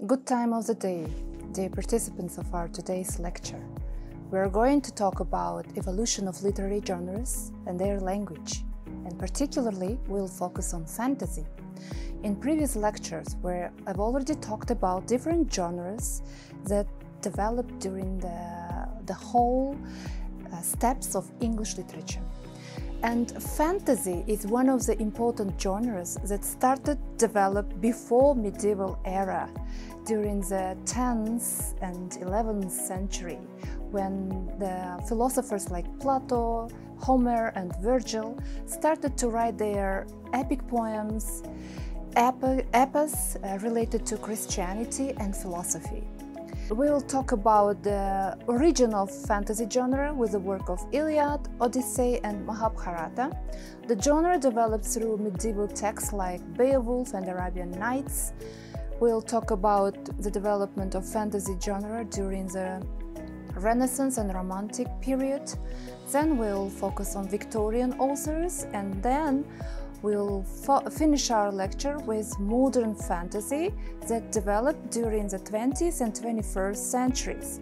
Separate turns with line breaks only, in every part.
Good time of the day, dear participants of our today's lecture. We are going to talk about evolution of literary genres and their language, and particularly we'll focus on fantasy. In previous lectures, where I've already talked about different genres that developed during the whole steps of English literature. And fantasy is one of the important genres that started to develop before medieval era, during the 10th and 11th century, when the philosophers like Plato, Homer and Virgil started to write their epic poems, epos related to Christianity and philosophy. We'll talk about the origin of fantasy genre with the work of Iliad, Odyssey and Mahabharata. The genre developed through medieval texts like Beowulf and Arabian Nights. We'll talk about the development of fantasy genre during the Renaissance and Romantic period. Then we'll focus on Victorian authors, and then we'll finish our lecture with modern fantasy that developed during the 20th and 21st centuries.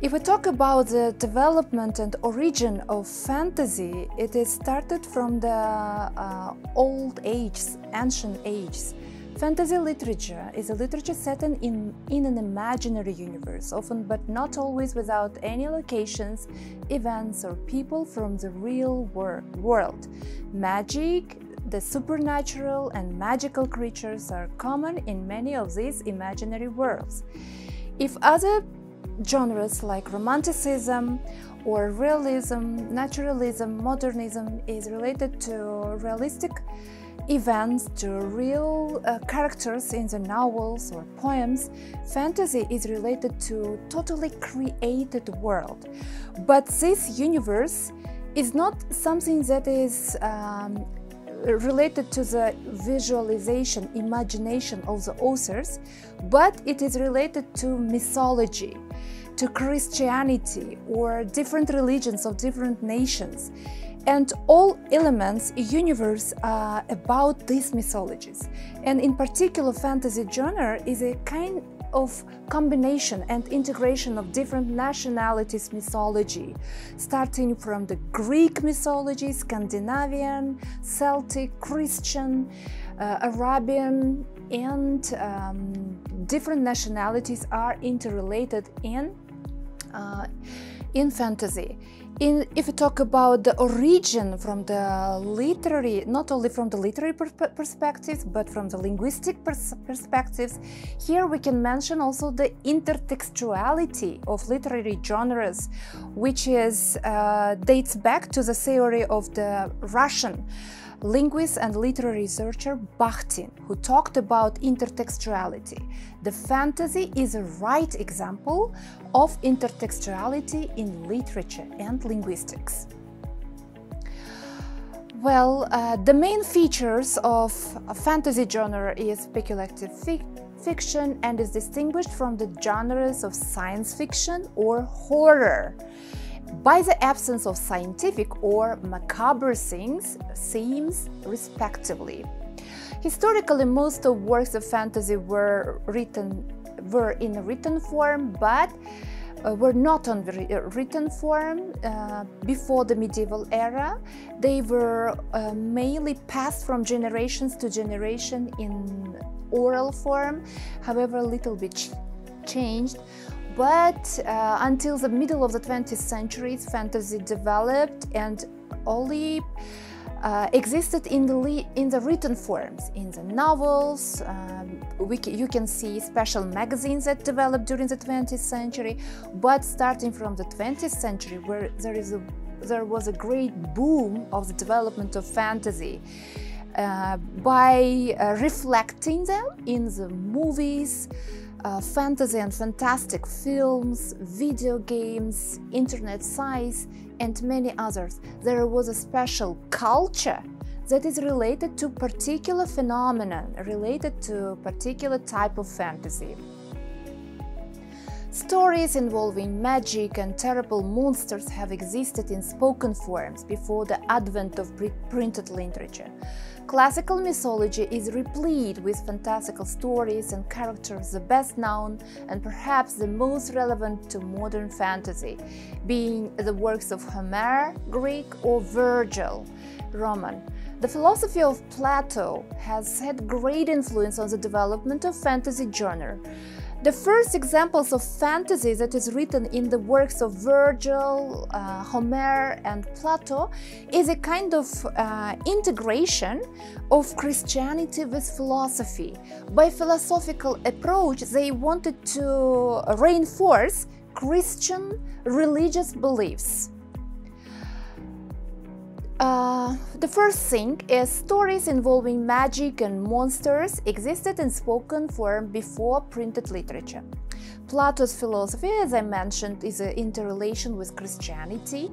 If we talk about the development and origin of fantasy, it is started from the old ages, ancient ages. Fantasy literature is a literature set in an imaginary universe, often but not always without any locations, events or people from the real world. Magic, the supernatural and magical creatures are common in many of these imaginary worlds. If other genres like romanticism or realism, naturalism, modernism is related to realistic events, to real characters in the novels or poems, fantasy is related to totally created world. But this universe is not something that is related to the visualization, imagination of the authors, but it is related to mythology, to Christianity or different religions of different nations. And all elements in universe are about these mythologies. And in particular, fantasy genre is a kind of combination and integration of different nationalities' mythology, starting from the Greek mythology, Scandinavian, Celtic, Christian, Arabian, and different nationalities are interrelated in fantasy. If we talk about the origin from the literary, not only from the literary perspectives, but from the linguistic perspectives, here we can mention also the intertextuality of literary genres, which is dates back to the theory of the Russian linguist and literary researcher Bakhtin, who talked about intertextuality. The fantasy is a right example of intertextuality in literature and linguistics. Well, the main features of a fantasy genre is speculative fiction and is distinguished from the genres of science fiction or horror by the absence of scientific or macabre themes, respectively. Historically, most of works of fantasy were in a written form, but were not on written form before the medieval era. They were mainly passed from generations to generation in oral form, however a little bit changed. But until the middle of the 20th century, fantasy developed and only existed in the written forms, in the novels. You can see special magazines that developed during the 20th century, but starting from the 20th century, where there was a great boom of the development of fantasy, by reflecting them in the movies, fantasy and fantastic films, video games, internet sites, and many others. There was a special culture that is related to particular phenomenon, related to a particular type of fantasy. Stories involving magic and terrible monsters have existed in spoken forms before the advent of printed literature. Classical mythology is replete with fantastical stories and characters, the best known and perhaps the most relevant to modern fantasy, being the works of Homer, Greek, or Virgil, Roman. The philosophy of Plato has had great influence on the development of fantasy genre. The first examples of fantasy that is written in the works of Virgil, Homer, and Plato is a kind of integration of Christianity with philosophy. By philosophical approach, they wanted to reinforce Christian religious beliefs. The first thing is stories involving magic and monsters existed in spoken form before printed literature. Plato's philosophy, as I mentioned, is an interrelation with Christianity.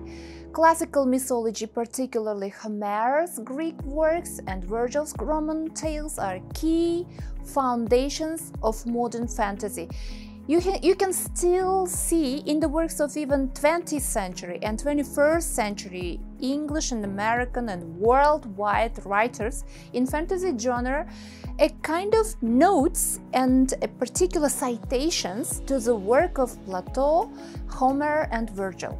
Classical mythology, particularly Homer's Greek works and Virgil's Roman tales, are key foundations of modern fantasy. You can still see in the works of even 20th century and 21st century English and American and worldwide writers in fantasy genre a kind of notes and a particular citations to the work of Plato, Homer, and Virgil.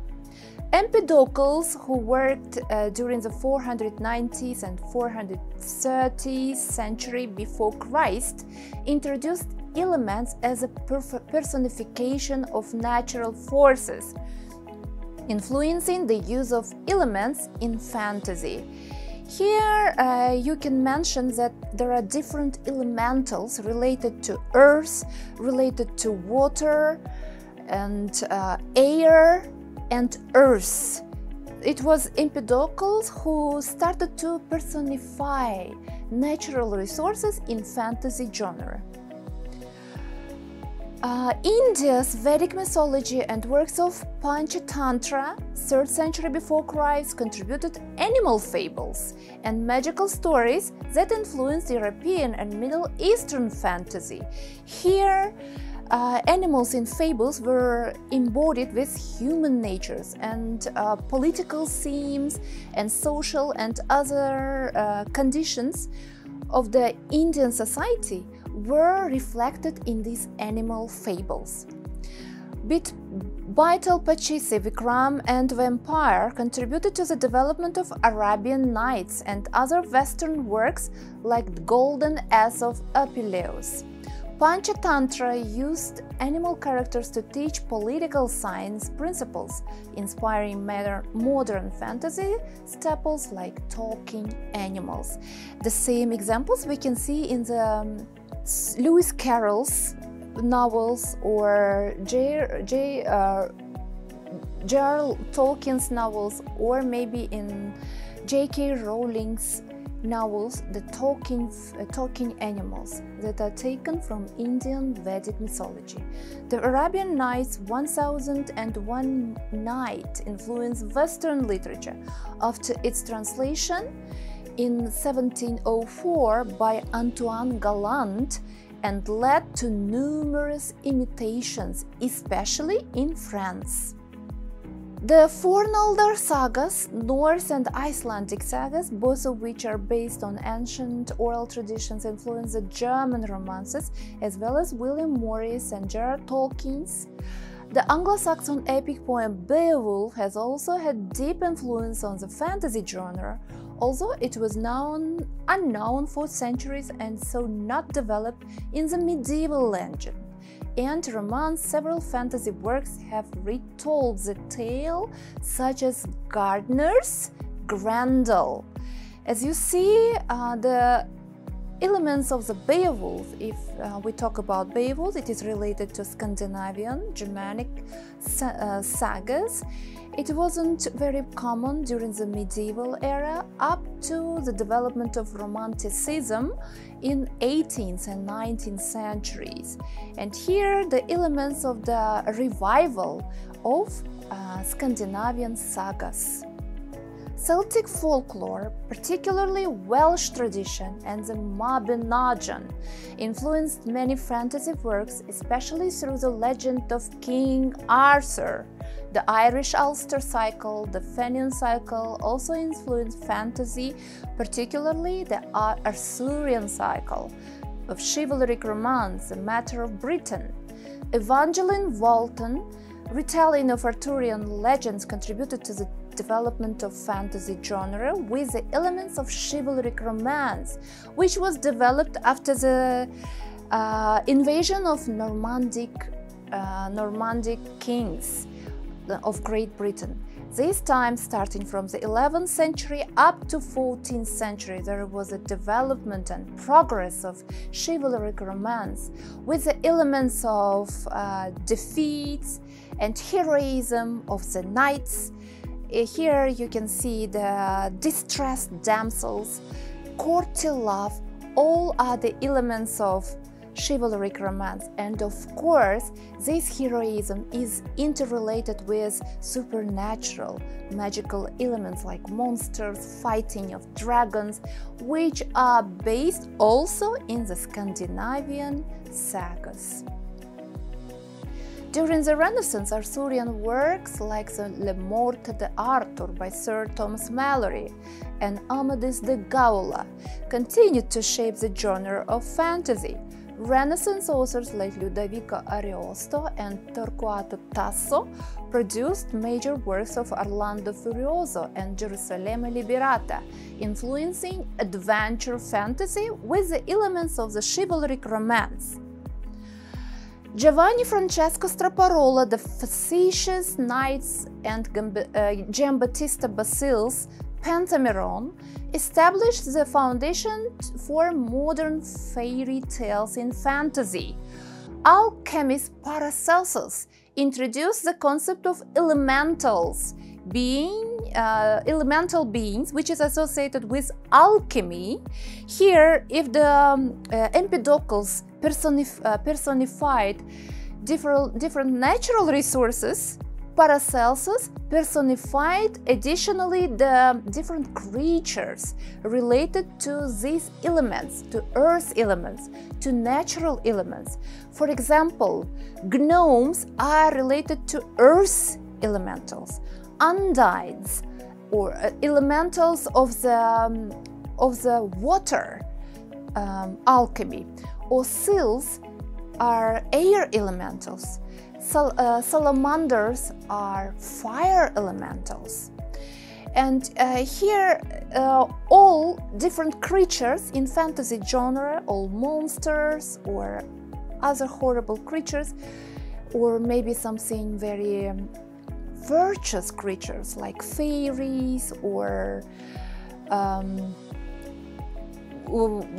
Empedocles, who worked during the 490s and 430s century before Christ, introduced elements as a personification of natural forces, influencing the use of elements in fantasy. Here you can mention that there are different elementals related to earth, related to water, and air, and earth. It was Empedocles who started to personify natural resources in fantasy genre. India's Vedic mythology and works of Panchatantra, 3rd century before Christ, contributed animal fables and magical stories that influenced European and Middle Eastern fantasy. Here, animals in fables were embodied with human natures, and political themes and social and other conditions of the Indian society were reflected in these animal fables. Baital-Pachisi, Vikram, and Vampire contributed to the development of Arabian Nights and other Western works like The Golden Ass of Apuleius. Panchatantra used animal characters to teach political science principles, inspiring modern fantasy staples like talking animals. The same examples we can see in the Lewis Carroll's novels or J.R.R. Tolkien's novels, or maybe in J.K. Rowling's novels, the talking animals that are taken from Indian Vedic mythology. The Arabian Nights 1001 Night influenced Western literature after its translation in 1704 by Antoine Galland and led to numerous imitations, especially in France. The Fornaldar sagas, Norse and Icelandic sagas, both of which are based on ancient oral traditions, influenced the German romances, as well as William Morris and J.R.R. Tolkien's. The Anglo-Saxon epic poem Beowulf has also had deep influence on the fantasy genre, although it was unknown for centuries and so not developed in the medieval legend. And romance, several fantasy works have retold the tale, such as Gardner's Grendel. As you see, the elements of the Beowulf, if we talk about Beowulf, it is related to Scandinavian, Germanic sagas. It wasn't very common during the medieval era up to the development of Romanticism in 18th and 19th centuries. And here the elements of the revival of Scandinavian sagas. Celtic folklore, particularly Welsh tradition and the Mabinogion, influenced many fantasy works, especially through the legend of King Arthur. The Irish Ulster cycle, the Fenian cycle also influenced fantasy, particularly the Arthurian cycle of chivalric romance, the Matter of Britain. Evangeline Walton, retelling of Arthurian legends, contributed to the development of fantasy genre with the elements of chivalric romance, which was developed after the invasion of Normandic kings of Great Britain. This time, starting from the 11th century up to 14th century, there was a development and progress of chivalric romance with the elements of defeats and heroism of the knights. Here you can see the distressed damsels, courtly love, all are the elements of chivalric romance, and of course this heroism is interrelated with supernatural magical elements like monsters, fighting of dragons, which are based also in the Scandinavian sagas. During the Renaissance, Arthurian works like the Le Morte d'Arthur by Sir Thomas Malory and Amadis de Gaula continued to shape the genre of fantasy. Renaissance authors like Ludovico Ariosto and Torquato Tasso produced major works of Orlando Furioso and Gerusalemme Liberata, influencing adventure fantasy with the elements of the chivalric romance. Giovanni Francesco Straparola, the facetious Knights and Giambattista Basile's Pentameron established the foundation for modern fairy tales in fantasy. Alchemist Paracelsus introduced the concept of elementals, elemental beings, which is associated with alchemy. Here, if the Empedocles personified different natural resources, Paracelsus personified additionally the different creatures related to these elements, to earth elements, to natural elements. For example, gnomes are related to earth elementals, undines or elementals of the water alchemy, or seals are air elementals. Salamanders are fire elementals. And here all different creatures in fantasy genre, all monsters or other horrible creatures, or maybe something very virtuous creatures like fairies or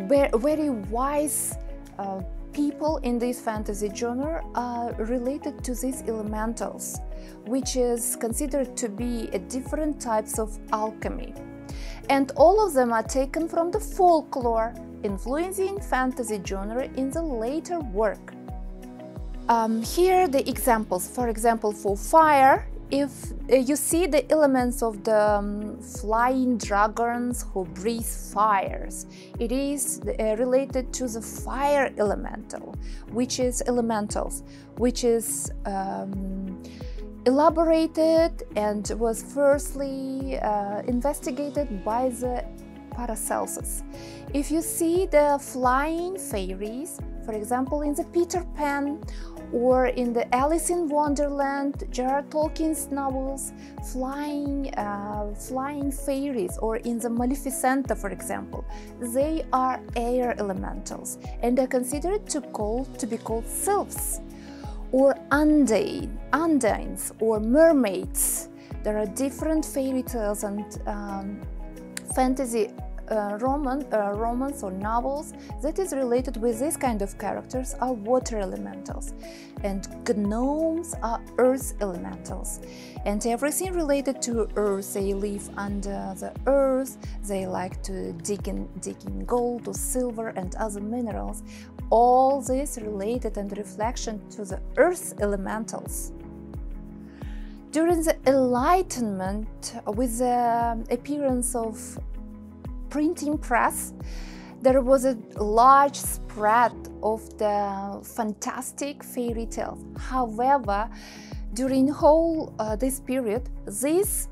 very wise people in this fantasy genre are related to these elementals, which is considered to be different types of alchemy. And all of them are taken from the folklore, influencing fantasy genre in the later work. Here are the examples. For example, for fire, if you see the elements of the flying dragons who breathe fires, it is related to the fire elemental, which is elaborated and was firstly investigated by the Paracelsus. If you see the flying fairies, for example, in the Peter Pan or in the Alice in Wonderland, J.R.R. Tolkien's novels, flying fairies, or in the Maleficenta, for example, they are air elementals and are considered to be called sylphs or undines or mermaids. There are different fairy tales and fantasy romance or novels that is related with this kind of characters are water elementals, and gnomes are earth elementals, and everything related to earth. They live under the earth, they like to dig in gold or silver and other minerals. All this related and reflection to the earth elementals. During the Enlightenment, with the appearance of printing press, there was a large spread of the fantastic fairy tales. However, during whole this period, these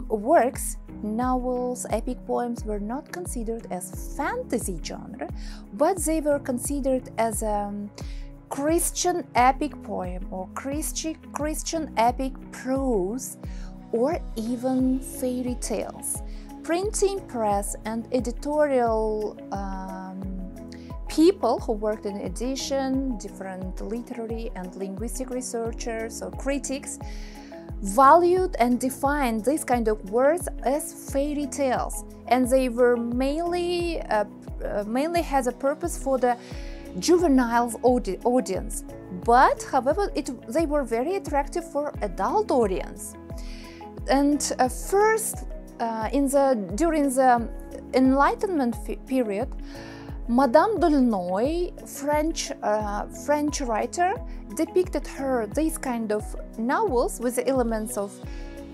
works, novels, epic poems, were not considered as fantasy genre, but they were considered as a Christian epic poem or Christian epic prose, or even fairy tales. Printing press and editorial people who worked in edition, different literary and linguistic researchers or critics, valued and defined these kind of words as fairy tales, and they were mainly has a purpose for the juvenile audience. But however, they were very attractive for adult audience. And first, during the Enlightenment period, Madame d'Aulnoy, French writer, depicted these kind of novels with the elements of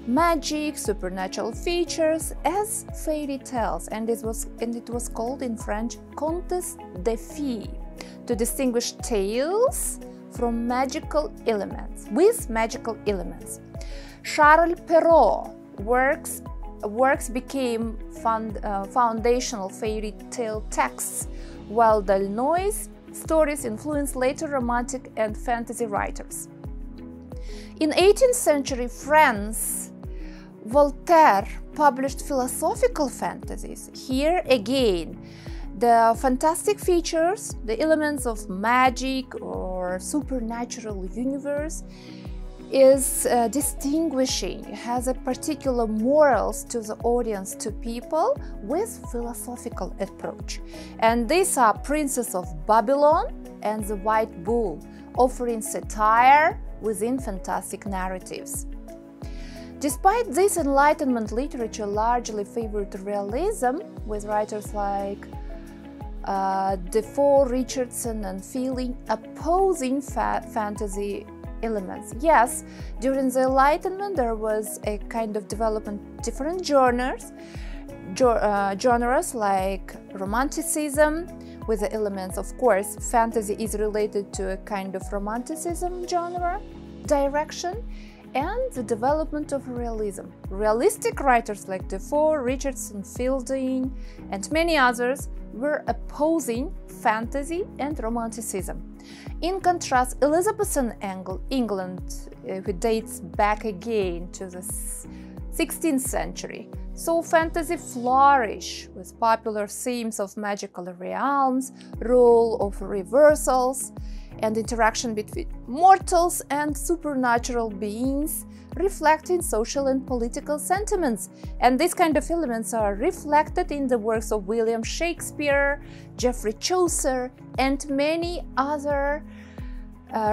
magic, supernatural features as fairy tales, and it was called in French contes de fées, to distinguish tales from magical elements, with magical elements. Charles Perrault works became foundational fairy tale texts, while d'Aulnoy's stories influenced later romantic and fantasy writers. In 18th century France, Voltaire published philosophical fantasies. Here again, the fantastic features, the elements of magic or supernatural universe is distinguishing, has a particular morals to the audience, to people with philosophical approach. And these are Princess of Babylon and the White Bull, offering satire within fantastic narratives. Despite this, Enlightenment literature largely favored realism, with writers like Defoe, Richardson and Fielding opposing fantasy elements. Yes, during the Enlightenment there was a kind of development, different genres like Romanticism, with the elements, of course, fantasy is related to a kind of Romanticism genre direction, and the development of realism. Realistic writers like Defoe, Richardson, Fielding, and many others were opposing fantasy and Romanticism. In contrast, Elizabethan England, which dates back again to the 16th century, saw fantasy flourish with popular themes of magical realms, role of reversals, and interaction between mortals and supernatural beings, reflecting social and political sentiments. And these kind of elements are reflected in the works of William Shakespeare, Geoffrey Chaucer, and many other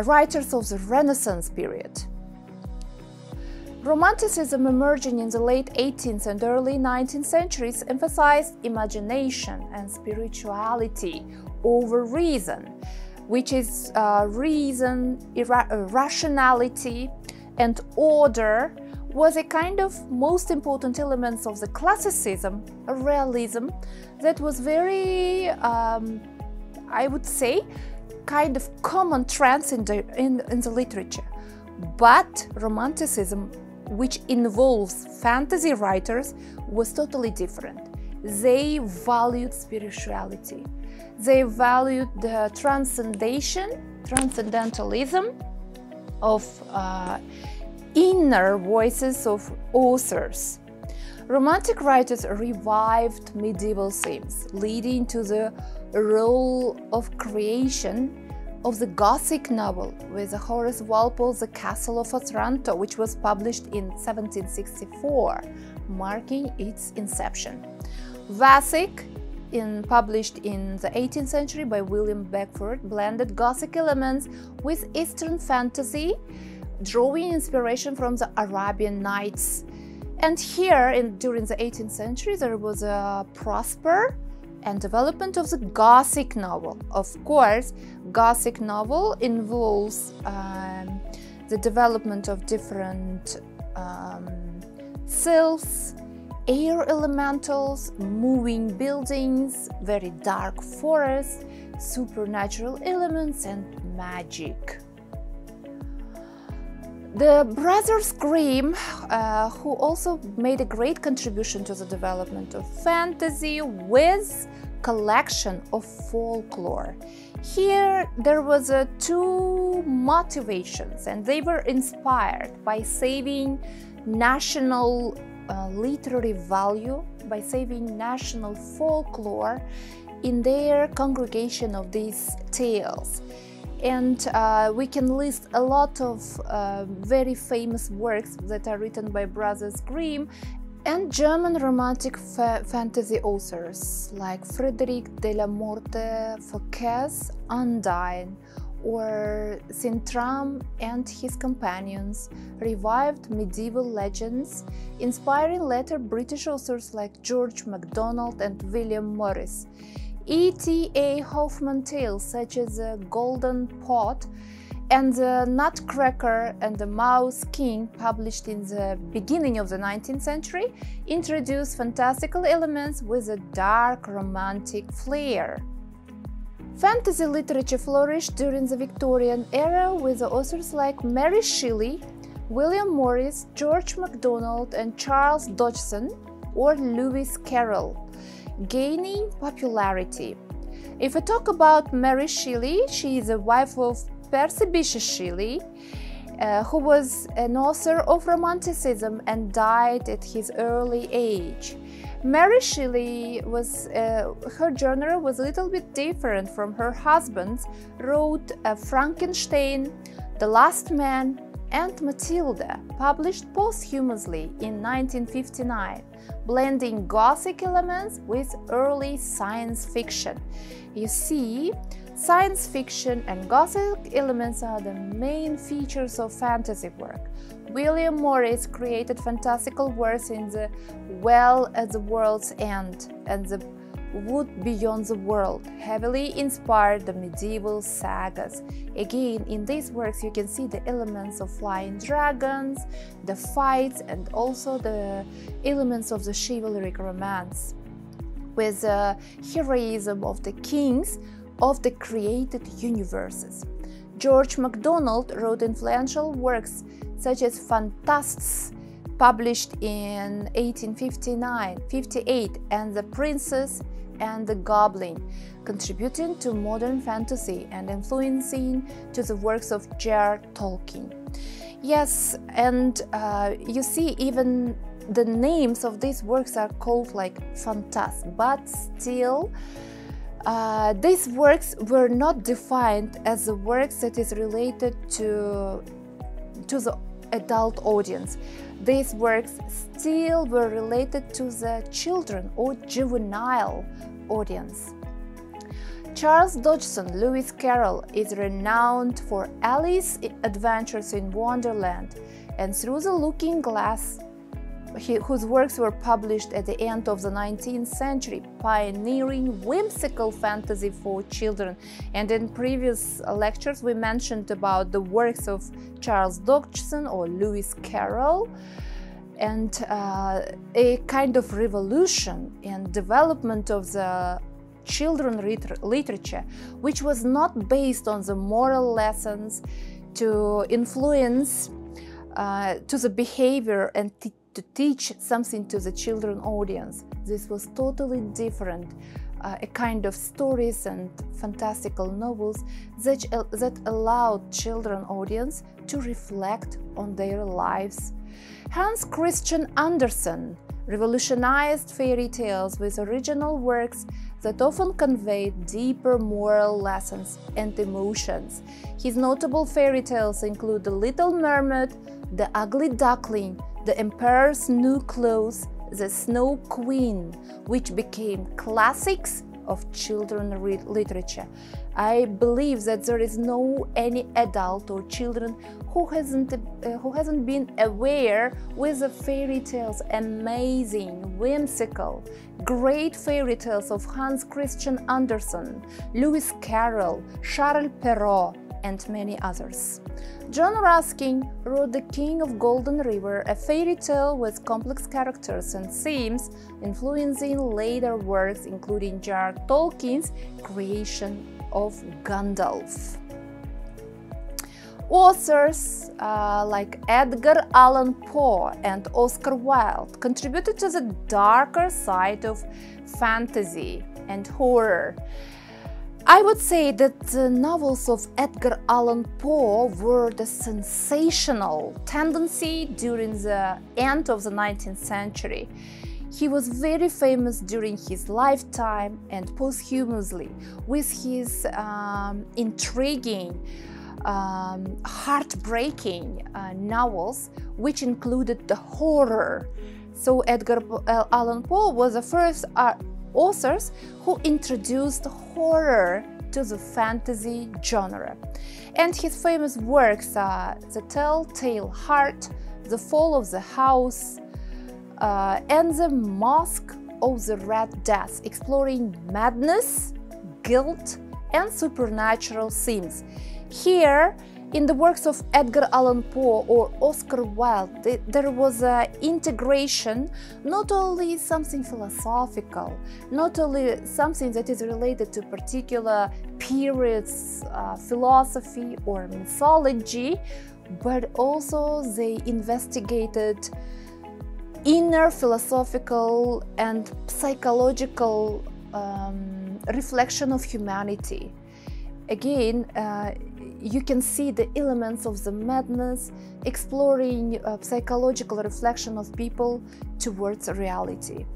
writers of the Renaissance period. Romanticism, emerging in the late 18th and early 19th centuries, emphasized imagination and spirituality over reason, which is rationality and order was a kind of most important elements of the classicism, realism, that was very, I would say, kind of common trends in the literature. But Romanticism, which involves fantasy writers, was totally different. They valued spirituality. They valued the transcendentalism of inner voices of authors. Romantic writers revived medieval themes, leading to the role of creation of the Gothic novel with Horace Walpole's The Castle of Otranto, which was published in 1764, marking its inception. Gothic, published in the 18th century by William Beckford, blended Gothic elements with Eastern fantasy, drawing inspiration from the Arabian Nights. And here, during the 18th century, there was a prosper and development of the Gothic novel. Of course, Gothic novel involves the development of different sylphs, air elementals, moving buildings, very dark forests, supernatural elements, and magic. The brothers Grimm, who also made a great contribution to the development of fantasy with collection of folklore. Here there was two motivations, and they were inspired by saving national literary value, by saving national folklore in their congregation of these tales. And we can list a lot of very famous works that are written by Brothers Grimm and German romantic fantasy authors like Frederick de la Morte Fouquet's Undine, or Sintram and his companions, revived medieval legends, inspiring later British authors like George MacDonald and William Morris. E.T.A. Hoffmann tales such as The Golden Pot and The Nutcracker and the Mouse King, published in the beginning of the 19th century, introduced fantastical elements with a dark romantic flair. Fantasy literature flourished during the Victorian era with authors like Mary Shelley, William Morris, George MacDonald, and Charles Dodgson or Lewis Carroll, gaining popularity. If we talk about Mary Shelley, she is a wife of Percy Bysshe Shelley, who was an author of Romanticism and died at his early age. Mary Shelley her genre was a little bit different from her husband's, wrote Frankenstein, The Last Man, and Matilda, published posthumously in 1959, blending Gothic elements with early science fiction. You see, science fiction and Gothic elements are the main features of fantasy work. William Morris created fantastical works in The Well at the World's End and The Wood Beyond the World, heavily inspired the medieval sagas. Again, in these works you can see the elements of flying dragons, the fights, and also the elements of the chivalric romance, with the heroism of the kings of the created universes. George MacDonald wrote influential works such as Phantastes, published in 1858, and The Princess and the Goblin, contributing to modern fantasy and influencing to the works of J.R. Tolkien. Yes, and you see, even the names of these works are called like Phantastes, but still these works were not defined as the works that is related to the adult audience. These works still were related to the children or juvenile audience. Charles Dodgson, Lewis Carroll, is renowned for Alice's Adventures in Wonderland and Through the Looking Glass, whose works were published at the end of the 19th century, pioneering whimsical fantasy for children. And in previous lectures we mentioned about the works of Charles Dodgson or Lewis Carroll, and a kind of revolution in development of the children literature, which was not based on the moral lessons to influence to the behavior and to teach something to the children audience. This was totally different, a kind of stories and fantastical novels that allowed children audience to reflect on their lives. Hans Christian Andersen revolutionized fairy tales with original works that often conveyed deeper moral lessons and emotions. His notable fairy tales include The Little Mermaid, The Ugly Duckling, The Emperor's New Clothes, The Snow Queen, which became classics of children literature. I believe that there is any adult or children who hasn't been aware with the fairy tales, amazing, whimsical, great fairy tales of Hans Christian Andersen, Lewis Carroll, Charles Perrault, and many others. John Ruskin wrote The King of Golden River, a fairy tale with complex characters and themes, influencing later works including J.R.R. Tolkien's creation of Gandalf. Authors like Edgar Allan Poe and Oscar Wilde contributed to the darker side of fantasy and horror. I would say that the novels of Edgar Allan Poe were the sensational tendency during the end of the 19th century. He was very famous during his lifetime and posthumously with his intriguing, heartbreaking novels, which included the horror. So Edgar Allan Poe was the first authors who introduced horror to the fantasy genre. And his famous works are The Telltale Heart, The Fall of the House, and The Mask of the Red Death, exploring madness, guilt, and supernatural themes. Here, in the works of Edgar Allan Poe or Oscar Wilde, there was an integration, not only something philosophical, not only something that is related to particular periods, philosophy or mythology, but also they investigated inner philosophical and psychological reflection of humanity. Again, you can see the elements of the madness, exploring psychological reflection of people towards reality.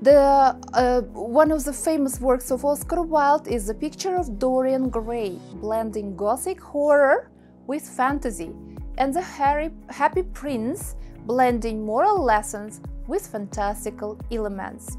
One of the famous works of Oscar Wilde is The Picture of Dorian Gray, blending Gothic horror with fantasy, and The Happy Prince, blending moral lessons with fantastical elements.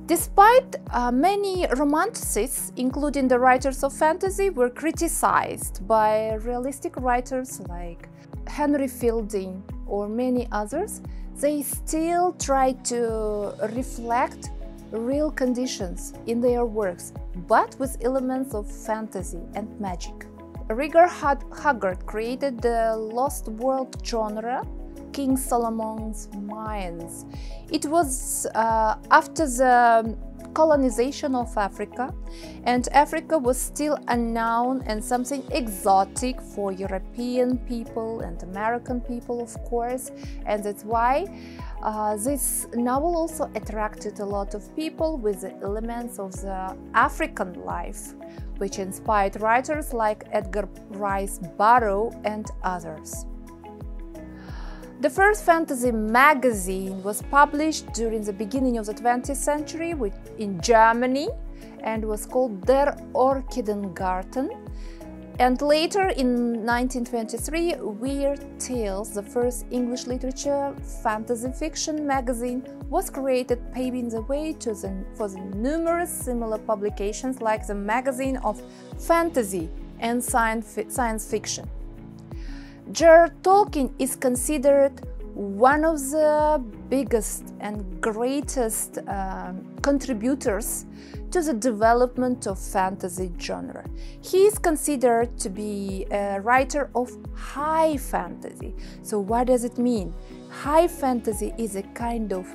Despite many romanticists, including the writers of fantasy, were criticized by realistic writers like Henry Fielding or many others, they still tried to reflect real conditions in their works, but with elements of fantasy and magic. Rutger Hagard created the Lost World genre, King Solomon's Mines. It was after the colonization of Africa, and Africa was still unknown and something exotic for European people and American people, of course, and that's why this novel also attracted a lot of people with the elements of the African life, which inspired writers like Edgar Rice Burroughs and others. The first fantasy magazine was published during the beginning of the 20th century in Germany and was called Der Orchidengarten. And later in 1923, Weird Tales, the first English literature fantasy fiction magazine, was created, paving the way for the numerous similar publications like the Magazine of Fantasy and Science Fiction. J.R.R. Tolkien is considered one of the biggest and greatest contributors to the development of fantasy genre. He is considered to be a writer of high fantasy. So what does it mean? High fantasy is a kind of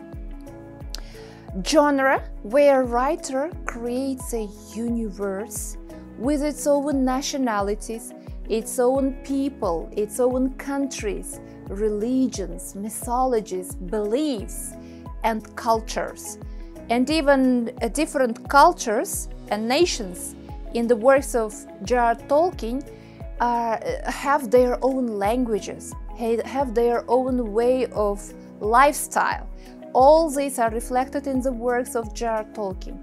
genre where a writer creates a universe with its own nationalities, its own people, its own countries, religions, mythologies, beliefs, and cultures. And even different cultures and nations in the works of J.R.R. Tolkien have their own languages, have their own way of lifestyle. All these are reflected in the works of J.R.R. Tolkien,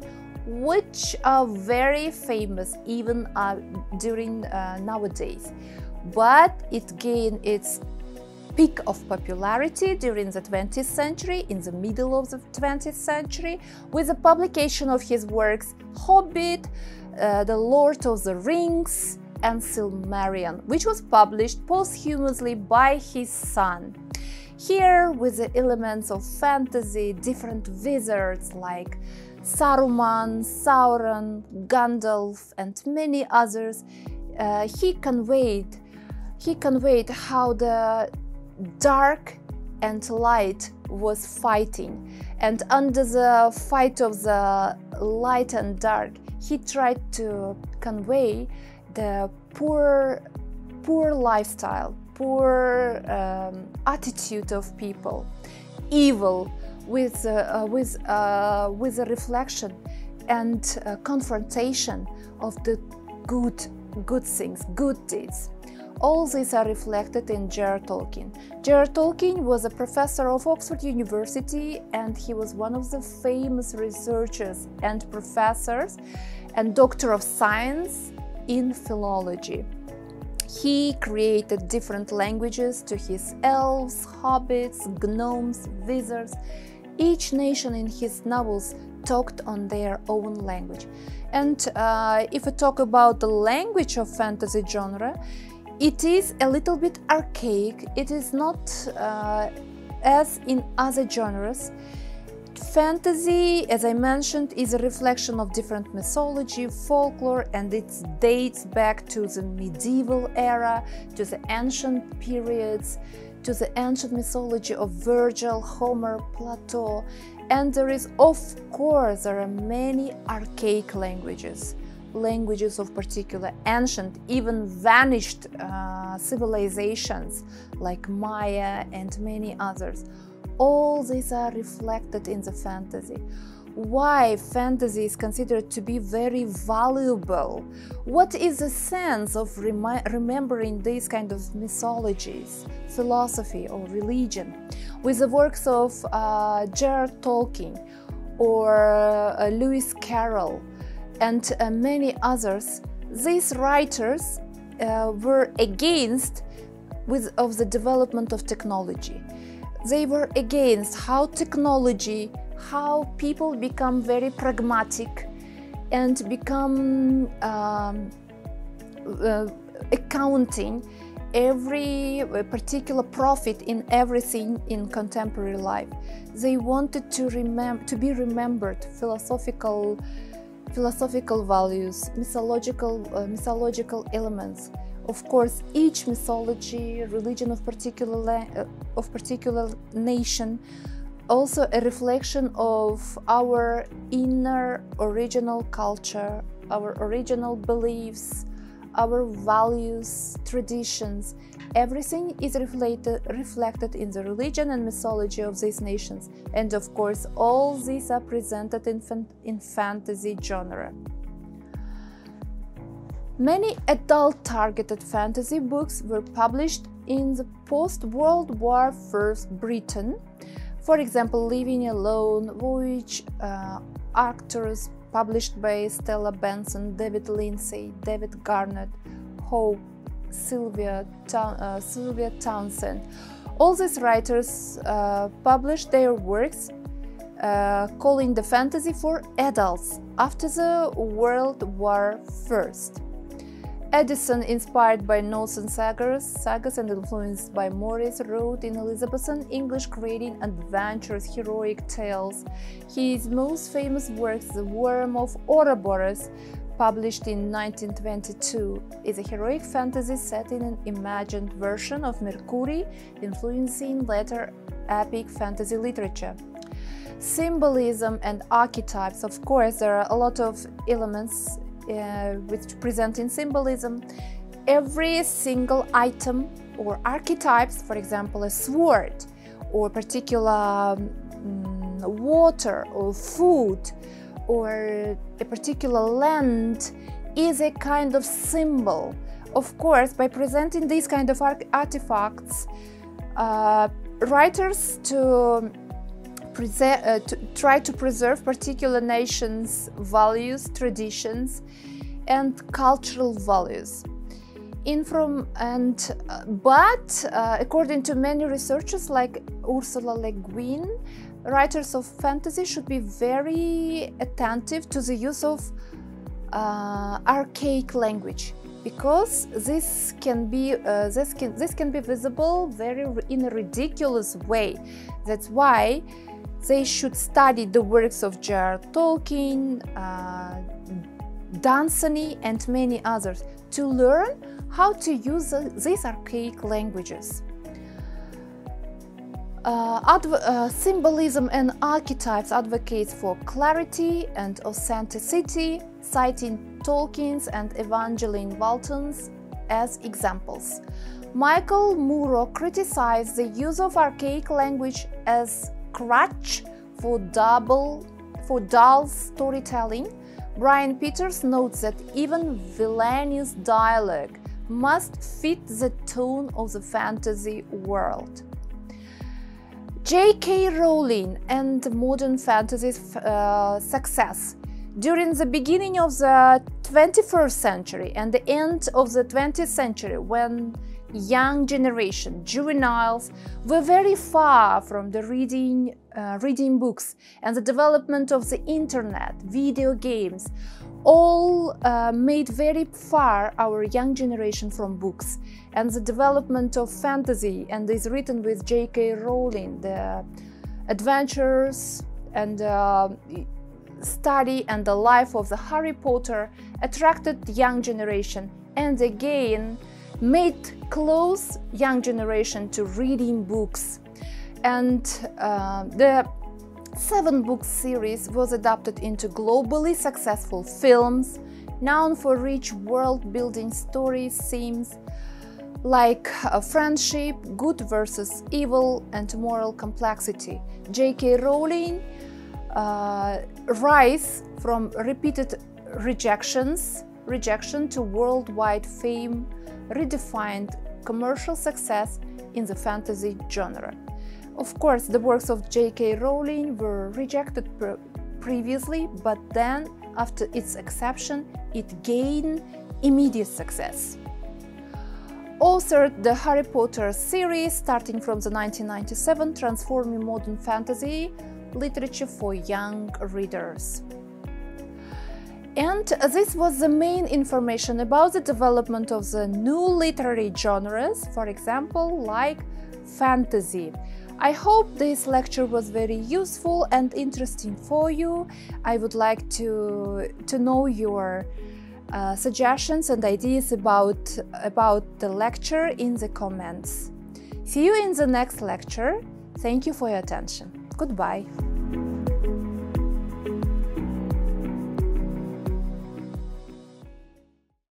which are very famous even during nowadays. But it gained its peak of popularity during the 20th century, in the middle of the 20th century, with the publication of his works Hobbit, The Lord of the Rings, and Silmarillion, which was published posthumously by his son. Here, with the elements of fantasy, different wizards like Saruman, Sauron, Gandalf, and many others, he conveyed how the dark and light was fighting, and under the fight of the light and dark, he tried to convey the poor lifestyle, poor attitude of people, evil, with a reflection and confrontation of the good things, good deeds. All these are reflected in J.R. Tolkien. J.R. Tolkien was a professor of Oxford University, and he was one of the famous researchers and professors and Doctor of Science in philology. He created different languages to his elves, hobbits, gnomes, wizards. Each nation in his novels talked on their own language. And if we talk about the language of fantasy genre, it is a little bit archaic. It is not as in other genres. Fantasy, as I mentioned, is a reflection of different mythology, folklore, and it dates back to the medieval era, to the ancient periods, to the ancient mythology of Virgil, Homer, Plato, and there are many archaic languages of particular ancient, even vanished civilizations like Maya and many others. All these are reflected in the fantasy. Why fantasy is considered to be very valuable? What is the sense of remembering these kind of mythologies, philosophy or religion? With the works of J.R. Tolkien or Lewis Carroll and many others, these writers were against of the development of technology. They were against how people become very pragmatic and become accounting every particular profit in everything in contemporary life. They wanted to be remembered philosophical values, mythological elements. Of course, each mythology, religion of particular nation, also a reflection of our inner original culture, our original beliefs, our values, traditions. Everything is reflected in the religion and mythology of these nations. And of course, all these are presented in fantasy genre. Many adult-targeted fantasy books were published in the post-World War I Britain. For example, Living Alone, Voyage, Arcturus, published by Stella Benson, David Lindsay, David Garnett, Hope, Sylvia Townsend. All these writers published their works calling the fantasy for adults after the World War I. Addison, inspired by Northern sagas and influenced by Morris, wrote in Elizabethan English creating adventurous heroic tales. His most famous work, The Worm of Ouroboros, published in 1922, is a heroic fantasy set in an imagined version of Mercury, influencing later epic fantasy literature. Symbolism and archetypes. Of course, there are a lot of elements which present in symbolism. Every single item or archetypes, for example, a sword or particular water or food or a particular land, is a kind of symbol. Of course, by presenting these kind of artifacts, writers try to preserve particular nations' values, traditions, and cultural values. But according to many researchers like Ursula Le Guin, writers of fantasy should be very attentive to the use of archaic language, because this can be visible in a ridiculous way. That's why they should study the works of J.R. Tolkien, Dansani, and many others to learn how to use these archaic languages. Symbolism and archetypes advocates for clarity and authenticity, citing Tolkien's and Evangeline Walton's as examples. Michael Muro criticized the use of archaic language as crutch for dull storytelling. Brian Peters notes that even villainous dialogue must fit the tone of the fantasy world. J.K. Rowling and modern fantasy's success. During the beginning of the 21st century and the end of the 20th century, when young generation, juveniles, were very far from the reading books, and the development of the internet, video games, all made very far our young generation from books. And the development of fantasy, and is written with J.K. Rowling, the adventures and study and the life of the Harry Potter attracted the young generation, and again made close young generation to reading books. And the 7-book series was adapted into globally successful films, known for rich world-building stories, themes like friendship, good versus evil, and moral complexity. J.K. Rowling rise from repeated rejection to worldwide fame redefined commercial success in the fantasy genre. Of course, the works of J.K. Rowling were rejected previously, but then, after its acceptance, it gained immediate success. Authored the Harry Potter series starting from the 1997, transforming modern fantasy literature for young readers. And this was the main information about the development of the new literary genres, for example, like fantasy. I hope this lecture was very useful and interesting for you. I would like to know your suggestions and ideas about the lecture in the comments. See you in the next lecture. Thank you for your attention. Goodbye.